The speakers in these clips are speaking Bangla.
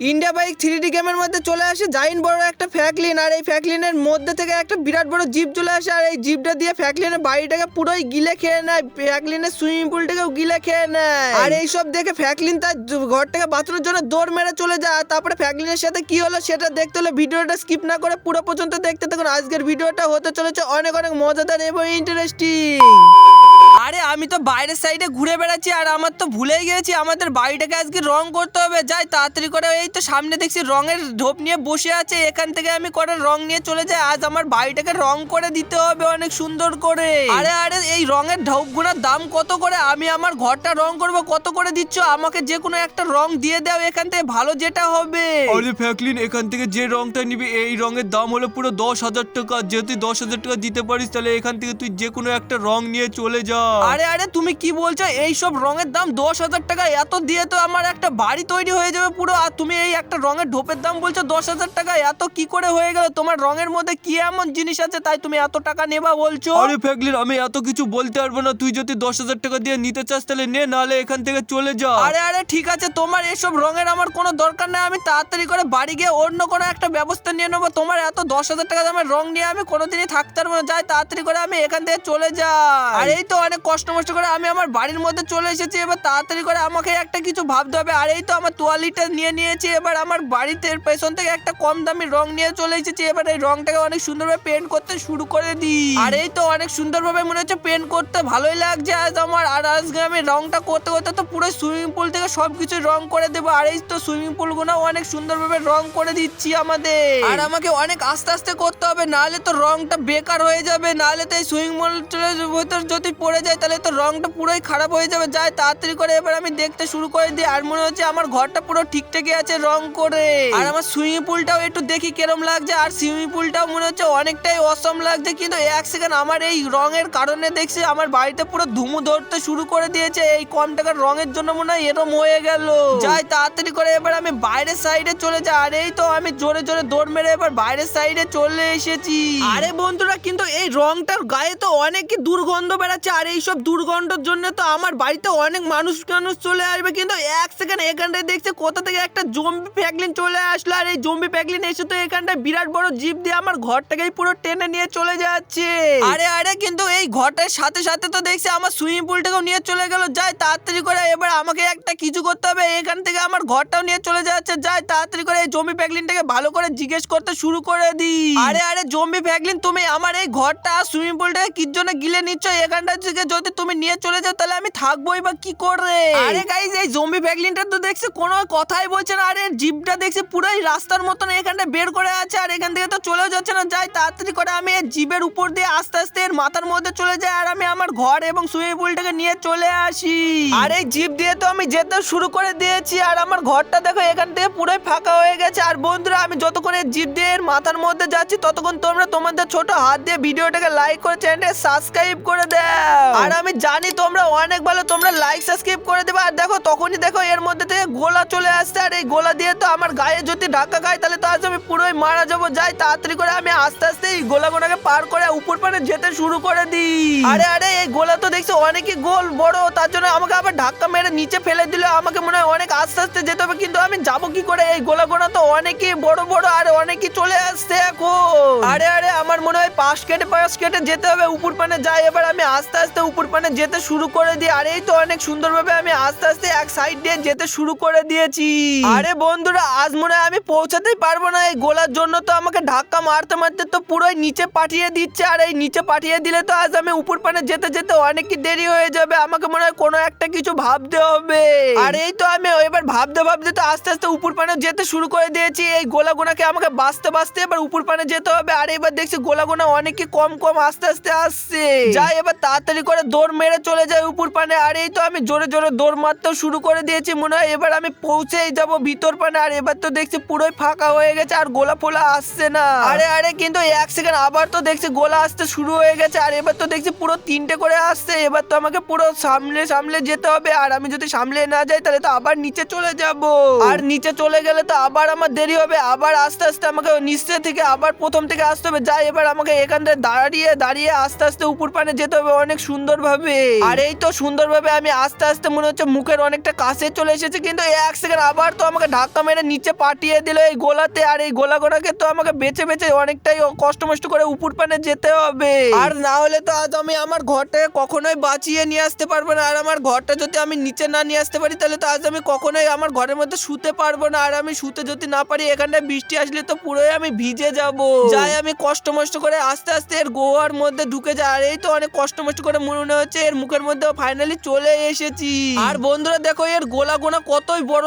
ইন্ডিয়া বাইক 3D গেমের মধ্যে চলে আসে জাইন বড় একটা ফ্যাকলিন, আর এই ফ্যাকলিনের মধ্যে থেকে একটা বিরাট বড় জিপ চলে আসে, আর এই জিপটা দিয়ে ফ্যাকলিনের বাড়িটাকে পুরোই গিলে খেয়ে নেয়, ফ্যাকলিনের সুইমিং পুলটাকেও গিলে খেয়ে নেয়। আর এইসব দেখে ফ্যাকলিন তার ঘর থেকে বাঁচানোর জন্য দৌড় মেরে চলে যায়। আর তারপরে ফ্যাকলিনের সাথে কি হলো সেটা দেখতে হলে ভিডিওটা স্কিপ না করে পুরো পর্যন্ত দেখতে থাকুন। আজকের ভিডিওটা হতে চলেছে অনেক অনেক মজাদার এবং ইন্টারেস্টিং। আরে আমি তো বাইরের সাইডে ঘুরে বেড়াচ্ছি, আর আমার তো ভুলেই গেছি আমাদের বাড়িটাকে আজকে রং করতে হবে। যাই তাড়াতাড়ি করে, এই তো সামনে দেখছি রঙের ঢোপ নিয়ে বসে আছে, এখান থেকে আমি কটা রং নিয়ে চলে যাই। আজ আমার বাড়িটাকে রং করে দিতে হবে অনেক সুন্দর করে। আরে আরে এই রঙের ঢোপগুলোর দাম কত করে? আমি আমার ঘরটা রং করব, কত করে দিচ্ছ? আমাকে যে কোনো একটা রং দিয়ে দাও এখান থেকে, ভালো যেটা হবে। আরে ফ্যাকলিন, এখান থেকে যে রংটা নিবি এই রঙের দাম হলো পুরো 10,000 টাকা। যেহেতু 10,000 টাকা দিতে পারিস তাহলে এখান থেকে তুই যে কোনো একটা রং নিয়ে চলে যা। আরে আরে তুমি কি বলছো? এইসব রঙের দাম 10,000 টাকা? এত দিয়ে তো আমার একটা বাড়ি তৈরি হয়ে যাবে পুরো, আর তুমি এই একটা রঙের ঢোপের দাম বলছো 10,000 টাকা? এত কি করে হয়ে গেল? তোমার রঙের মধ্যে কি এমন জিনিস আছে তাই তুমি এত টাকা নেবা বলছো? আরে ফ্যাকলিন, আমি এত কিছু বলতে পারবো না। তুই যদি 10,000 টাকা দিয়ে নিতে চাস তাহলে নে, নাহলে এখান থেকে চলে যা। আরে আরে ঠিক আছে, তোমার এসব রঙের আমার কোনো দরকার নেই। আমি তাড়াতাড়ি করে বাড়ি গিয়ে অন্য কোনো একটা ব্যবস্থা নিয়ে নেবো। তোমার এত 10,000 টাকা দামের রং নিয়ে আমি কোনোদিনই থাকতে পারবো না। যাই তাড়াতাড়ি করে আমি এখান থেকে চলে যাই। আর এই তো অনেক কষ্ট মষ্ট করে আমি আমার বাড়ির মধ্যে চলে এসেছি। এবার তাড়াতাড়ি করে আমাকে একটা কিছু ভাবতে হবে। আর এই তো আমার তোয়ালিটা নিয়ে নিয়েছি। এবার আমার বাড়িতে পেছন থেকে একটা কম দামি রং নিয়ে চলে এসেছি। এবার এই রংটাকে অনেক সুন্দরভাবে পেন্ট করতে শুরু করে দিই। আর এই তো অনেক সুন্দরভাবে মনে হচ্ছে পেন্ট করতে ভালোই লাগছে আজ আমার। আর আজকে আমি রংটা করতে করতে তো পুরো সুইমিং পুল থেকে সবকিছু রং করে দেবো। আর এই তো সুইমিং পুল গুলো অনেক সুন্দরভাবে রং করে দিচ্ছি আমাদের। আর আমাকে অনেক আস্তে আস্তে করতে হবে, নাহলে তো রংটা বেকার হয়ে যাবে। নাহলে তো এই সুইমিং পুলের ভিতর যদি পড়ে যায় তাহলে তো রংটা পুরোই খারাপ হয়ে যাবে। যাই তাড়াতাড়ি করে এবার আমি দেখতে শুরু করে দিই। আর মনে হচ্ছে আমার ঘরটা পুরো ঠিকঠাকই আছে রং করে। আর আমার সুইমিং পুলটাও একটু দেখি কেরম লাগছে। আর সুইমিং পুলটাও মনে হচ্ছে অনেকটাই অসম লাগছে। কিন্তু এক সেকেন্ড, আমার এই রঙের কারণে দেখছি আমার বাড়িতে পুরো ধুমু ধরতে শুরু করে দিয়েছে। এই কম টাকার রঙের জন্য মনে হয় এরম হয়ে গেল। যাই তাড়াতাড়ি করে এবার আমি বাইরের সাইডে চলে যাই। আর এই তো আমি জোরে জোরে দৌড় মেরে এবার বাইরের সাইডে চলে এসেছি। আরে বন্ধুরা, কিন্তু এই রংটার গায়ে তো অনেকই দুর্গন্ধ বেড়াচ্ছে। আর এইসব দুর্গন্ধের জন্য তো আমার বাড়িতে অনেক মানুষ চলে আসবে। কিন্তু এক সেকেন্ড, এখানটায় দেখছে কোথা থেকে একটা জম্বি ফ্যাকলিন চলে আসলো। আর এই জম্বি ফ্যাকলিন এসে তো এখানটায় বিরাট বড় জিপ দিয়ে আমার ঘরটাকেই পুরো টেনে নিয়ে চলে যাচ্ছে। আরে আরে কিন্তু এই ঘরটার সাথে সাথে তো দেখছি আমার সুইমিং পুলটাকেও নিয়ে চলে গেল। যাই তাড়াতাড়ি করে এবার আমাকে একটা কিছু করতে হবে। এখান থেকে আমার ঘরটাও নিয়ে চলে যাচ্ছে। যাই তাড়াতাড়ি করে এই জম্বি ফ্যাকলিনটাকে ভালো করে জিজ্ঞেস করতে শুরু করে দিই। আরে আরে জম্বি ফ্যাকলিন, তুমি আমার এই ঘরটা সুইমিং পুলটাকে কি জন্য গিলে নিচ্ছ? এখানটা থেকে যদি তুমি নিয়ে চলে যাও তাহলে আমি থাকবোই বা কি করে? আরে গাইস, এই জম্বি ফ্যাকলিনটা তো দেখছি কোনো কথাই বলছে না। আরে জিপটা দেখছি পুরোই রাস্তার মতন এখানটা বের করে আছে, আর এখান থেকে তো চলেও যাচ্ছে না। যাই তাড়াতাড়ি করে আমি এই জিপের উপর দিয়ে আস্তে আস্তে এর মাথার মধ্যে চলে যাই। আর আমি আমার ঘর এবং সুইমিং পুলটাকে নিয়ে চলে আসি। আর এই জিপ দিয়ে তো আমি যেতে শুরু করে দিয়েছি। আর আমার ঘরটা দেখো এখান থেকে পুরোই ফাঁকা হয়ে গেছে। আর বন্ধুরা, আমি যতক্ষণ এই জিপ দিয়ে এর মাথার মধ্যে যাচ্ছি ততক্ষণ তোমরা তোমাদের ছোট হাত দিয়ে ভিডিওটাকে লাইক করে চ্যানেলটাকে সাবস্ক্রাইব করে দাও। আর আমি জানি তোমরা অনেক ভালো, তোমরা লাইক সাবস্ক্রাইব করে দেবে। আর দেখো তখনই দেখো এর মধ্যে থেকে গোলা চলে আসছে। আর এই গোলা দিয়ে তো আমার গায়ে যদি ধাক্কা খায় তাহলে তো আজ আমি পুরোই মারা যাবো। যাই তাড়াতাড়ি করে আমি আস্তে আস্তে এই গোলাগুলোকে পার করে উপর পানে যেতে শুরু করে দিই। আরে আরে এই গোলা তো দেখছি অনেকই গোল বড়, তার জন্য আমাকে আবার ধাক্কা মেরে নিচে ফেলে দিল। আমাকে মনে হয় অনেক আস্তে আস্তে যেতে হবে। কিন্তু আমি যাবো কি করে? এই গোলাগুলো তো অনেকই বড় বড় আর অনেকই চলে আসছে এখন। আরে আরে আমার মনে হয় পাশ কেটে যেতে হবে উপর পানে। যাই এবার আমি আস্তে আস্তে উপর পানে যেতে শুরু করে দিই। আর এই তো অনেক সুন্দরভাবে আমি আস্তে আস্তে এক সাইড দিয়ে যেতে শুরু করে দিয়েছি। আরে বন্ধুরা, আজ মনে হয় আমি পৌঁছাতেই পারবো না। এই গোলার জন্য তো আমাকে ধাক্কা মারতে মারতে তো পুরোই নিচে পাঠিয়ে দিচ্ছে। আর এই নিচে পাঠিয়ে দিলে তো আজ আমি উপর পানে যেতে যেতে অনেকই দেরি হয়ে যাবে। আমাকে মনে হয় কোনো একটা কিছু ভাবতে হবে। আর এই তো আমি এবার ভাবতে ভাবতে তো আস্তে আস্তে উপর পানে যেতে শুরু করে দিয়েছি। এই গোলাগুনাকে আমাকে বাঁচতে বাঁচতে এবার উপর পানে যেতে হবে। আর এবার দেখছি গোলাগুনা অনেকই কম কম আস্তে আস্তে আসছে। যাই এবার তাড়াতাড়ি করে দৌড় মেরে চলে যায় উপর পানে। আর এই তো আমি জোরে জোরে দৌড় মারতেও শুরু করে দিয়েছি। মনে হয় এবার আমি পৌঁছেই যাব ভিতর পানে। আর এবার তো দেখছি পুরোই ফাঁকা হয়ে গেছে, আর গোলা ফোলা আসছে না। আরে আরে কিন্তু এক সেকেন্ড, আবার তো দেখছি গোলা আসতে শুরু হয়ে গেছে। আর এবার তো দেখছি পুরো 3টে করে আসছে। এবার তো আমাকে পুরো সামলে সামলে যেতে হবে। আর আমি যদি সামলে না যাই তাহলে তো আবার নিচে চলে যাব। আর নিচে চলে গেলে তো আবার আমার দেরি হবে। আবার আস্তে আস্তে আমাকে নিচে থেকে আবার প্রথম থেকে আসতে হবে। যাই এবার আমাকে এখান থেকে দাঁড়িয়ে দাঁড়িয়ে আস্তে আস্তে উপর পানে যেতে হবে অনেক সুন্দর সুন্দরভাবে। আর এই তো সুন্দরভাবে আমি আস্তে আস্তে মনে হচ্ছে মুখের অনেকটা কাছে চলে এসেছে, কিন্তু এক সেকেন্ড আবার তো আমাকে ধাক্কা মেরে নিচে পাঠিয়ে দিল এই গোলাতে। আর এই গোলাগুলোকে তো আমাকে বেছে বেছে অনেকটাই কষ্ট মষ্ট করে উপর পানে যেতে হবে, আর না হলে তো আজ আমি আমার ঘরটাকে কখনোই বাঁচিয়ে নিয়ে আসতে পারবো না। আর আমার ঘরটা যদি আমি নিচে না নিয়ে আসতে পারি তাহলে তো আজ আমি কখনোই আমার ঘরের মধ্যে শুতে পারবো না। আর আমি শুতে যদি না পারি এখানটায় বৃষ্টি আসলে তো পুরোই আমি ভিজে যাব। যাই আমি কষ্ট মষ্ট করে আস্তে আস্তে এর গোয়ার মধ্যে ঢুকে যাই। আর এই তো অনেক কষ্ট মষ্ট করে মনে হচ্ছে এর মুখের মধ্যে ফাইনালি চলে এসেছি। আর বন্ধুরা দেখো এর গোলাগোনা কতই বড়,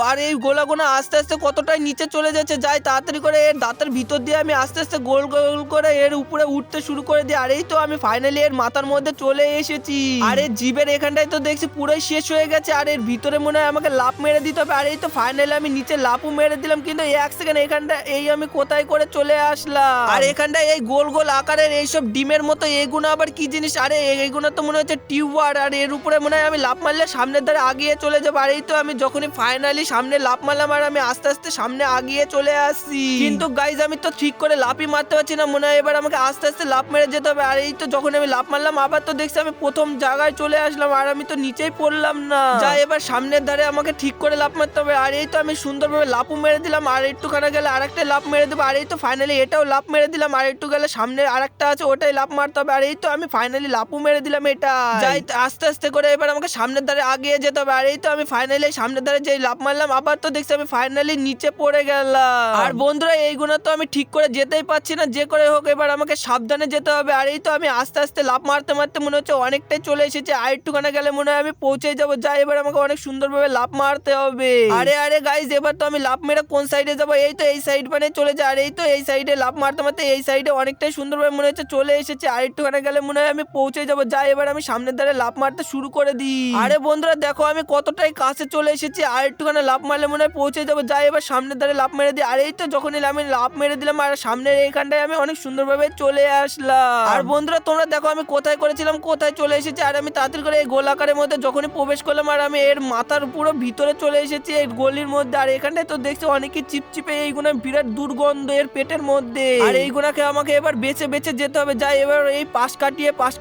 আর এই গোলাগোনা আস্তে আস্তে কতটাই নিচে চলে যাচ্ছে। যাই তাড়াতাড়ি করে এর দাঁতের ভিতর দিয়ে আমি আস্তে আস্তে গোল গোল করে এর উপরে উঠতে শুরু করে দিই। আর এই তো আমি ফাইনালি এর মাথার মধ্যে চলে এসেছি। আর এর জিভের এখানটায় তো দেখছি পুরোই শেষ হয়ে গেছে, আর এর ভিতরে মনে হয় আমাকে লাফ মেরে দিতে হবে। আর এই তো ফাইনালি আমি নিচে লাফও মেরে দিলাম, কিন্তু এক সেকেন্ড এখানটা এই আমি কোথায় করে চলে আসলাম। আর এখানটা এই গোল গোল আকারের এইসব ডিমের মতো এগুলো আবার কি জিনিস? আরে এইগুলো তো মনে হচ্ছে টিউবার, আর এর উপরে মনে হয় আমি লাফ মারলে সামনের ধারে আগিয়ে চলে যাবো। আর এই তো আমি যখনই ফাইনালি সামনে লাফ মারলাম আর আমি আস্তে আস্তে সামনে আগিয়ে চলে আসছি, কিন্তু গাইজ আমি তো ঠিক করে লাফই মারতে পারছি না। মনে হয় এবার আমাকে আস্তে আস্তে লাফ মেরে যেতে হবে। আর এই তো যখন আমি লাফ মারলাম আবার তো দেখছি আমি প্রথম জায়গায় চলে আসলাম, আর আমি তো নিচেই পড়লাম না। যাই এবার সামনের ধারে আমাকে ঠিক করে লাফ মারতে হবে। আর এই তো আমি সুন্দরভাবে লাফও মেরে দিলাম, আর একটুখানা গেলে আরেকটা লাফ মেরে দেবো। আর এই তো ফাইনালি এটাও লাফ মেরে দিলাম, আর একটু গেলে সামনে আরেকটা আছে ওটাই লাফ মারতে হবে। আর এই তো আমি ফাইনালি লাফও মেরে দিলাম এটা। যাই আস্তে আস্তে করে এবার আমাকে সামনের ধারে আগিয়ে যেতে হবে। আর এই তো আমি ফাইনালি সামনের ধারে যেই লাফ মারলাম আবার তো দেখছি আমি ফাইনালি নিচে পড়ে গেলাম। আর বন্ধুরা এইগুলো তো আমি ঠিক করে যেতেই পারছি না, যে করে হোক এবার আমাকে সাবধানে যেতে হবে। আর এই তো আমি আস্তে আস্তে লাফ মারতে মারতে মনে হচ্ছে অনেকটাই চলে এসেছে, আর একটুখানে গেলে মনে হয় আমি পৌঁছে যাবো। যাই এবার আমাকে অনেক সুন্দরভাবে লাফ মারতে হবে। আরে আরে গাইজ এবার তো আমি লাফ মেরে কোন সাইডে যাবো? এই তো এই সাইড মানে চলে যায়। আর এই তো এই সাইডে লাফ মারতে মারতে এই সাইডে অনেকটাই সুন্দরভাবে মনে হচ্ছে চলে এসেছে, আর একটুখানে গেলে মনে হয় আমি পৌঁছে যাবো। যাই এবার আমি সামনের ধারে লাফ মারতে শুরু করে দিই। আরে বন্ধুরা দেখো আমি কতটাই কাছে চলে এসেছি, আর একটুখানে লাফ মারলে মনে হয় পৌঁছে যাবো। যাই এবার সামনের ধারে লাফ মেরে দিই। আর এই তো যখনই আমি লাফ মেরে দিলাম আর সামনের এইখানটায় আমি অনেক সুন্দরভাবে চলে আসলাম। আর বন্ধুরা তোমরা দেখো আমি কোথায় করেছিলাম, কোথায় চলে এসেছি। আর আমি তাড়াতাড়ি করে এই গোলাকারের মধ্যে যখনই প্রবেশ করলাম আর আমি এর মাথার পুরো ভিতরে চলে এসেছি এই গলির মধ্যে। আর এখানটায় তো দেখছি অনেকে চিপচিপে এইগুলো বিরাট দুর্গন্ধ এর পেটের মধ্যে, আর এইগুলাকে আমাকে এবার বেছে বেছে যেতে হবে। যাই এবার এই পাশ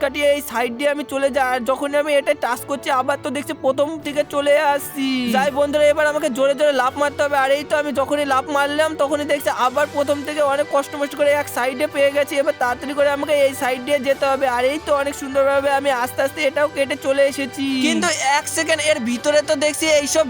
কাটিয়ে এই সাইড দিয়ে আমি চলে যাই। আর যখনই আমি এটা টাচ করছি আবার তো দেখছি প্রথম থেকে চলে আসছি। যাই বন্ধুরা এবার আমাকে জোরে জোরে লাফ মারতে হবে। আর এই তো আমি যখনই লাফ মারলাম তখনই দেখছি আবার প্রথম থেকে অনেক কষ্ট মষ্ট করে এক সাইডে পেয়ে গেছি। এবার তাড়াতাড়ি করে আমাকে এই সাইড দিয়ে যেতে হবে। আর এই তো অনেক সুন্দরভাবে আমি আস্তে আস্তে এটাও কেটে চলে এসেছি, কিন্তু এক সেকেন্ড এর ভিতরে তো দেখছি এইসব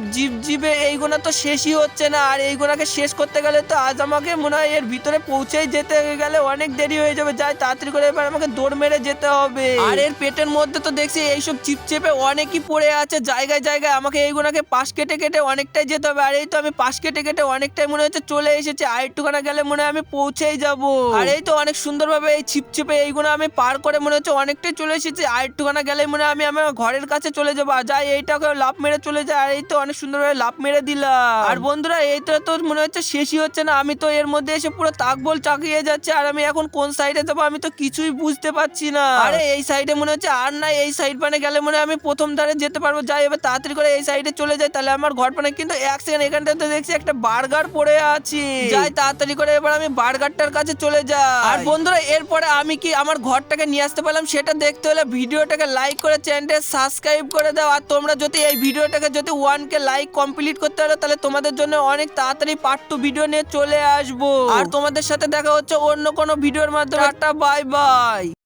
জিবে এইগুলো তো শেষই হচ্ছে না। আর এইগুলাকে শেষ করতে গেলে তো আজ আমাকে মনে হয় এর ভিতরে পৌঁছেই যেতে গেলে অনেক দেরি হয়ে যাবে। যাই তাড়াতাড়ি করে এবার আমাকে দৌড় মেরে যেতে হবে। আর এর পেটের মধ্যে তো দেখছি এইসব চিপচেপে অনেকই পড়ে আছে জায়গায় জায়গায়, আমাকে এইগুলাকে পাশ কেটে কেটে অনেকটাই যেতে হবে। আর এই তো আমি পাশ কেটে কেটে অনেকটাই মনে হচ্ছে চলে এসেছে, আর একটুখানা গেলে মনে হয় আমি পৌঁছেই যাব। আর এই তো অনেক সুন্দরভাবে এই চিপচিপে এইগুলো আমি পার করে মনে হচ্ছে অনেকটাই চলে এসেছি, আর একটুখানা গেলে মনে হয় আমি আমার ঘরের কাছে চলে যাবো। আর যাই এইটাকে লাফ মেরে চলে যায়। আর এই তো অনেক সুন্দরভাবে লাফ মেরে দিলাম। আর বন্ধুরা এইটা তো মনে হচ্ছে শেষই হচ্ছে না, আমি তো এর মধ্যে এসে পুরো তাকবল চাকিয়ে যাচ্ছে। আর আমি এখন কোন সাইডে যাবো আমি তো কিছুই বুঝতে পারছি না। আরে এই সাইডে মনে হচ্ছে আর না, এই সাইড পানে গেলে মনে হয় আমি প্রথম ধারে যেতে পারবো। যাই এবার তাড়াতাড়ি করে এই সাইডে চলে যাই, তাহলে আমার ঘর পানে। কিন্তু এক সেকেন্ড এখানটাতে তো দেখছি একটা বার্গার পড়ে আছে। যাই তাড়াতাড়ি করে এবার আমি বার্গারটার কাছে চলে যাই। আর বন্ধুরা এরপরে আমি কি আমার ঘরটাকে নিয়ে আসতে পারলাম সেটা দেখতে হলে ভিডিওটাকে লাইক করে চ্যানেলটা সাবস্ক্রাইব করে দাও। আর তোমরা যদি এই ভিডিওটাকে যদি 1K লাইক কমপ্লিট করতে পারো তাহলে তোমাদের জন্য অনেক তাড়াতাড়ি পার্ট 2 ভিডিও নিয়ে চলে আসবো। আর তোমাদের সাথে দেখা হচ্ছে অন্য কোনো ভিডিওর মাধ্যমে। Tata bye bye.